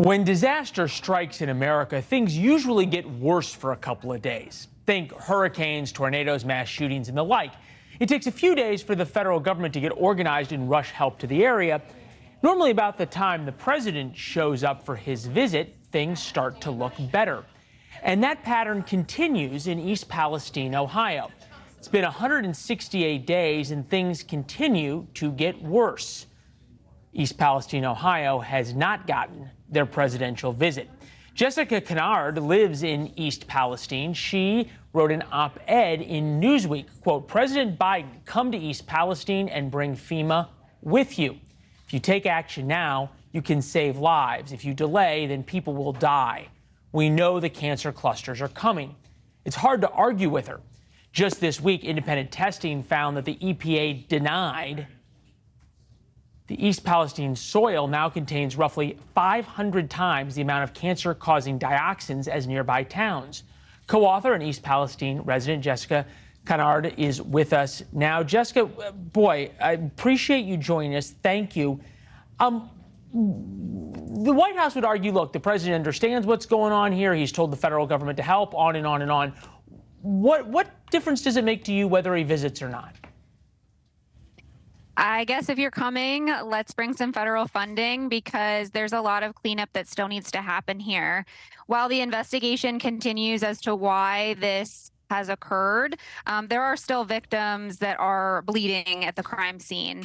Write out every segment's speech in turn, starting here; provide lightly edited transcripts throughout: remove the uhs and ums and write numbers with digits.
When disaster strikes in America, things usually get worse for a couple of days. Think hurricanes, tornadoes, mass shootings, and the like. It takes a few days for the federal government to get organized and rush help to the area. Normally, about the time the president shows up for his visit, things start to look better. And that pattern continues in East Palestine, Ohio. It's been 168 days, and things continue to get worse. East Palestine, Ohio has not gotten their presidential visit. Jessica Conard lives in East Palestine. She wrote an op-ed in Newsweek, quote, "President Biden, come to East Palestine and bring FEMA with you. If you take action now, you can save lives. If you delay, then people will die. We know the cancer clusters are coming." It's hard to argue with her. Just this week, independent testing found that the EPA denied the East Palestine soil now contains roughly 500 times the amount of cancer-causing dioxins as nearby towns. Co-author and East Palestine resident Jessica Conard is with us now. Jessica, boy, I appreciate you joining us. Thank you. The White House would argue, look, the president understands what's going on here. He's told the federal government to help, on and on and on. What difference does it make to you whether he visits or not? I guess if you're coming, let's bring some federal funding because there's a lot of cleanup that still needs to happen here. While the investigation continues as to why this has occurred, there are still victims that are bleeding at the crime scene.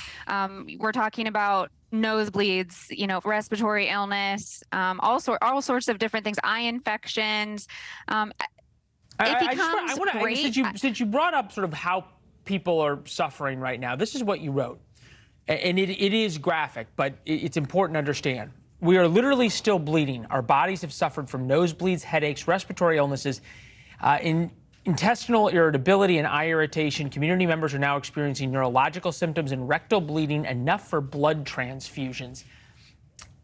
We're talking about nosebleeds, respiratory illness, all sorts of different things, eye infections. Since you brought up sort of how people are suffering right now, this is what you wrote. And it is graphic, but it's important to understand. We are literally still bleeding. Our bodies have suffered from nosebleeds, headaches, respiratory illnesses, intestinal irritability, and eye irritation. Community members are now experiencing neurological symptoms and rectal bleeding, enough for blood transfusions.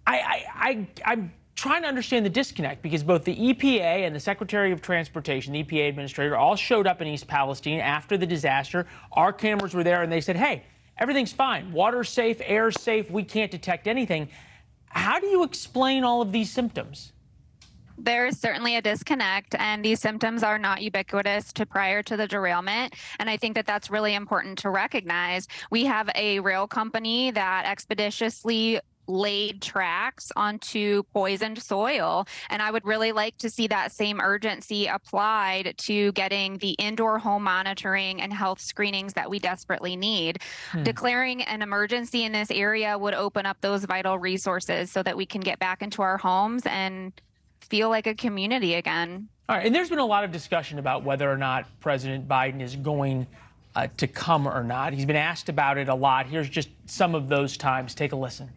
I'm trying to understand the disconnect because both the EPA and the Secretary of Transportation, the EPA administrator, all showed up in East Palestine after the disaster. Our cameras were there and they said, hey, everything's fine. Water's safe, air's safe. We can't detect anything. How do you explain all of these symptoms? There is certainly a disconnect, and these symptoms are not ubiquitous to prior to the derailment. And I think that that's really important to recognize. We have a rail company that expeditiously laid tracks onto poisoned soil. And I would really like to see that same urgency applied to getting the indoor home monitoring and health screenings that we desperately need. Declaring an emergency in this area would open up those vital resources so that we can get back into our homes and feel like a community again. All right. And there's been a lot of discussion about whether or not President Biden is going to come or not. He's been asked about it a lot. Here's just some of those times. Take a listen.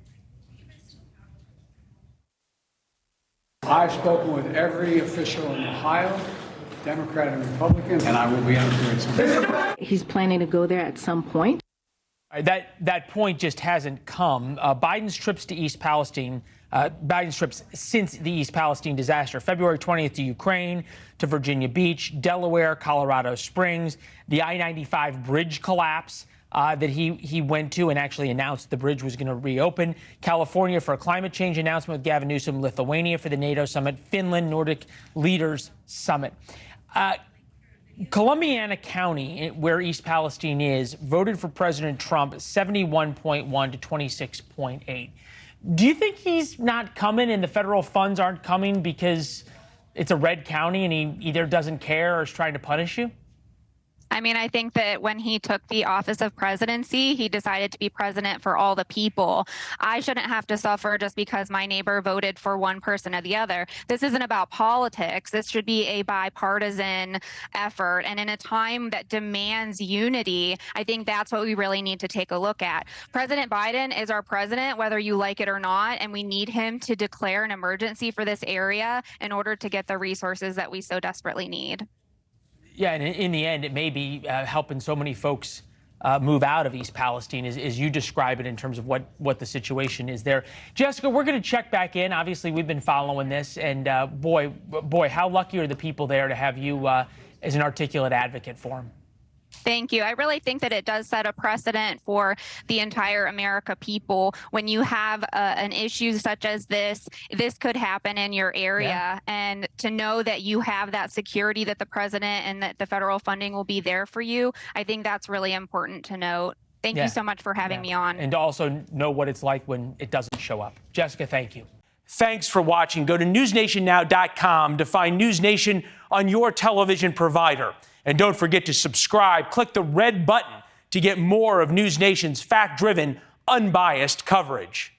I've spoken with every official in Ohio, Democrat and Republican, and I will be answering some. He's planning to go there at some point. All right, that point just hasn't come. Biden's trips to East Palestine, Biden's trips since the East Palestine disaster, February 20th to Ukraine, to Virginia Beach, Delaware, Colorado Springs, the I-95 bridge collapse that he went to and actually announced the bridge was going to reopen. California for a climate change announcement with Gavin Newsom. Lithuania for the NATO summit. Finland, Nordic Leaders Summit. Columbiana County, where East Palestine is, voted for President Trump 71.1 to 26.8. Do you think he's not coming and the federal funds aren't coming because it's a red county and he either doesn't care or is trying to punish you? I mean, I think that when he took the office of presidency, he decided to be president for all the people. I shouldn't have to suffer just because my neighbor voted for one person or the other. This isn't about politics. This should be a bipartisan effort. And in a time that demands unity, I think that's what we really need to take a look at. President Biden is our president, whether you like it or not, and we need him to declare an emergency for this area in order to get the resources that we so desperately need. Yeah, and in the end, it may be helping so many folks move out of East Palestine as you describe it in terms of what the situation is there. Jessica, we're going to check back in. Obviously, we've been following this, and boy, how lucky are the people there to have you as an articulate advocate for them. Thank you. I really think that it does set a precedent for the entire America people. When you have an issue such as this could happen in your area. Yeah. And to know that you have that security, that the president and that the federal funding will be there for you, I think that's really important to note. Thank you so much for having me on. And to also know what it's like when it doesn't show up. Jessica, thank you. Thanks for watching. Go to newsnationnow.com to find NewsNation on your television provider. And don't forget to subscribe. Click the red button to get more of NewsNation's fact-driven, unbiased coverage.